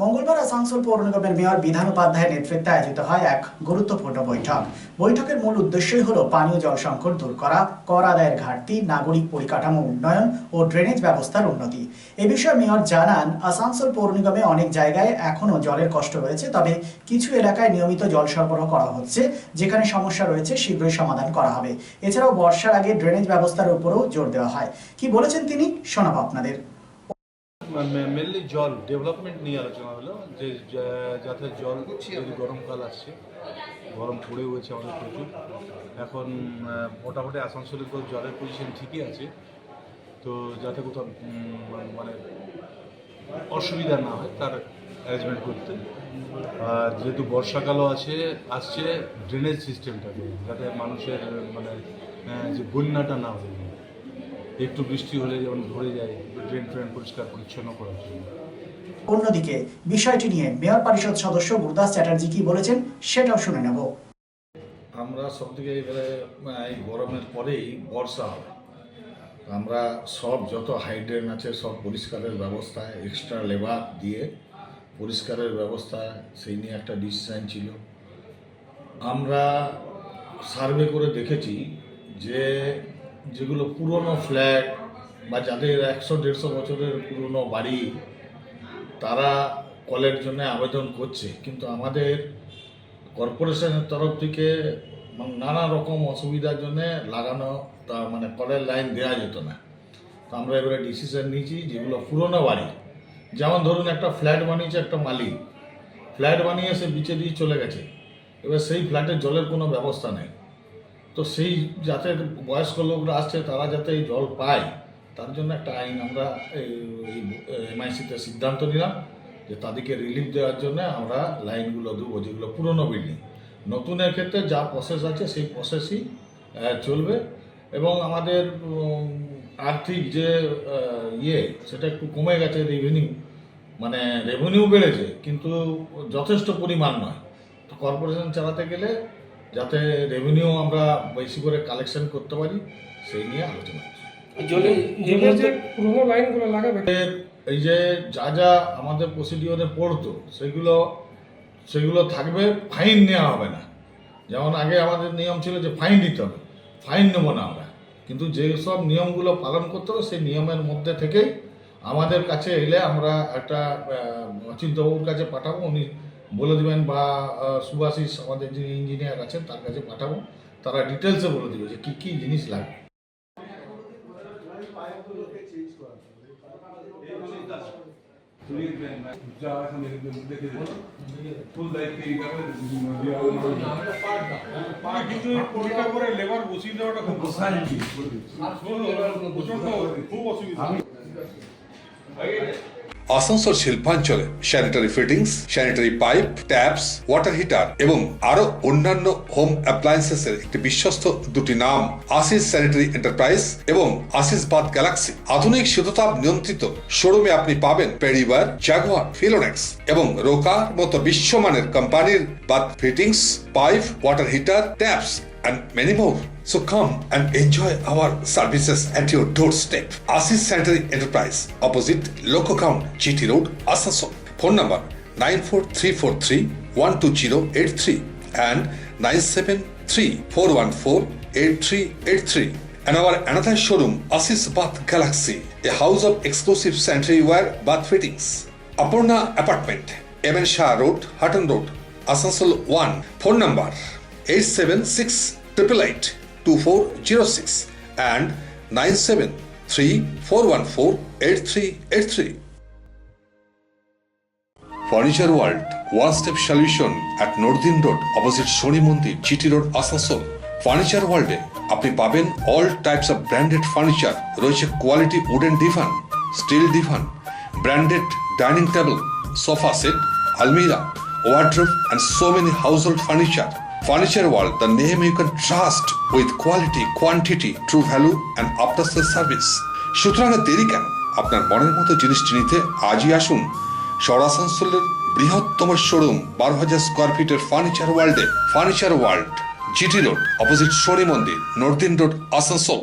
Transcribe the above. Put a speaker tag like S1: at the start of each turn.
S1: মঙ্গলবার আসানসোল পৌর নিগমের মেয়র বিধান উপাধ্যায়ের নেতৃত্বে আয়োজিত হয় এক গুরুত্বপূর্ণ বৈঠক। বৈঠকের মূল উদ্দেশ্যই হলো পানীয় জল সংকট দূর করা, কর আদায়ের ঘাটতি, নাগরিক পরিকাঠামো উন্নয়ন ও ড্রেনেজ ব্যবস্থার উন্নতি। এ বিষয়ে মেয়র জানান, আসানসোল পৌর নিগমে অনেক জায়গায় এখনো জলের কষ্ট রয়েছে, তবে কিছু এলাকায় নিয়মিত জল সরবরাহ করা হচ্ছে। যেখানে সমস্যা রয়েছে শীঘ্রই সমাধান করা হবে। এছাড়াও বর্ষার আগে ড্রেনেজ ব্যবস্থার উপরও জোর দেওয়া হয়। কি বলেছেন তিনি, শোনাবো আপনাদের।
S2: মেনলি জল ডেভেলপমেন্ট নিয়ে আলোচনা হলো, যে যাতে জল যদি গরমকাল আসছে, গরম পড়ে হয়েছে আমাদের প্রচুর। এখন মোটামুটি আসানসোলের জলের পজিশন ঠিকই আছে, তো যাতে কোথাও মানে অসুবিধা না হয় তার অ্যারেঞ্জমেন্ট করতে। আর যেহেতু বর্ষাকালও আসছে ড্রেনেজ সিস্টেমটাকে যাতে মানুষের যে বন্যাটা না হয়ে যায়, একটু বৃষ্টি হলে যেমন ভরে যায়, ড্রেন পরিষ্কার পরিচ্ছন্ন করার জন্য।
S1: অন্যদিকে বিষয়টি নিয়ে মেয়র পরিষদ সদস্য গুরুদাস চ্যাটার্জি কি বলেছেন সেটাও শুনে নেব।
S3: আমরা সব থেকে এবারে এই গরমের পরেই বর্ষা হবে, আমরা সব যত হাইড্রেন আছে সব পরিষ্কারের ব্যবস্থা, এক্সট্রা লেবার দিয়ে পরিষ্কারের ব্যবস্থা, সেই নিয়ে একটা ডিসিশন ছিল। আমরা সার্ভে করে দেখেছি যে যেগুলো পুরনো ফ্ল্যাট বা যাদের 100-150 বছরের পুরনো বাড়ি, তারা কলের জন্য আবেদন করছে, কিন্তু আমাদের কর্পোরেশনের তরফ থেকে নানা রকম অসুবিধার জন্য লাগানো কলের লাইন দেওয়া যেত না। তো আমরা এবারে ডিসিশন নিয়েছি, যেগুলো পুরনো বাড়ি, যেমন ধরুন একটা ফ্ল্যাট বানিয়েছে একটা মালিক, ফ্ল্যাট বানিয়ে সে বিচে দিয়ে চলে গেছে, এবার সেই ফ্ল্যাটের জলের কোনো ব্যবস্থা নেই, তো সেই যাতে বয়স্ক লোকরা আসছে তারা যাতে এই জল পায়, তার জন্য একটা আইন আমরা এই এমআইসিতে সিদ্ধান্ত নিলাম যে তাদেরকে রিলিফ দেওয়ার জন্য আমরা লাইনগুলো দেবো, যেগুলো পুরনো বিল্ডিং। নতুনের ক্ষেত্রে যা প্রসেস আছে সেই প্রসেসই চলবে, এবং আমাদের আর্থিক যে সেটা একটু কমে গেছে, রেভিনিউ বেড়েছে কিন্তু যথেষ্ট পরিমাণ নয়। তো কর্পোরেশন চালাতে গেলে যাতে রেভিনিউ আমরা বেশি করে কালেকশন করতে পারি, সেই নিয়ে আলোচনা হচ্ছে। এই যে যা আমাদের প্রসিডিওরে পড়তো সেগুলো থাকবে, ফাইন নেওয়া হবে না। যেমন আগে আমাদের নিয়ম ছিল যে ফাইন দিতে হবে, ফাইন নেব না আমরা, কিন্তু যেসব নিয়মগুলো পালন করতে হবে সেই নিয়মের মধ্যে থেকেই আমাদের কাছে এলে আমরা একটা অচিন্তবাবুর কাছে পাঠাবো, উনি বলে দেবেন, বা সুভাষিস আমাদের যে ইঞ্জিনিয়ার আছেন তার কাছে পাঠাবো, তারা ডিটেলসে বলে দেবে যে কী কী জিনিস লাগবে।
S4: আসানসোল শিল্পাঞ্চলে sanitary fittings, sanitary pipe, taps, water heater এবং আরো অন্যান্য হোম অ্যাপ্লায়েন্সেসের একটি বিশ্বস্ত দুটি নাম আশিস স্যানিটারি এন্টারপ্রাইজ এবং আশিস বাথ গ্যালাক্সি। আধুনিক শীততাপ নিয়ন্ত্রিত শোরুমে আপনি পাবেন পেরিওয়ার, জাগুয়ার, ফিলোনেক্স এবং রোকার মতো বিশ্বমানের কোম্পানির bath fittings, pipe, water heater, taps and many more. So come and enjoy our services at your doorstep. Asis Sanitary Enterprise, opposite Loco Ground, GT Road, Asansol. Phone number 94343-12083 and 973-414-8383. And our another showroom, Asis Bath Galaxy, a house of exclusive sanitary ware bath fittings. Aparna Apartment, MN Shah Road, Hutton Road, Asansol 1. Phone number 876-888-2406 and 973-414-8383. Furniture World, one-step solution at Nordin Road, opposite Shoni Mandir, GT Road, Asansol. Furniture World আপনি পাবেন all types of branded furniture, রয়েছে quality wooden divan, steel divan, branded dining table, sofa set, almirah, wardrobe and so many household furniture. Furniture World, the name you can trust with quality, quantity, true value and after sales service. সুতরাং দেরি কেন? আপনার মনের মতো জিনিসটি নিতে আজই আসুন শহর আসানসোলের বৃহত্তম শোরুম 12,000 স্কোয়ার ফিটের ফার্নিচার ওয়ার্ল্ডে। Furniture world, GT road, opposite Shani Mandir, নর্দিন রোড, আসানসোল।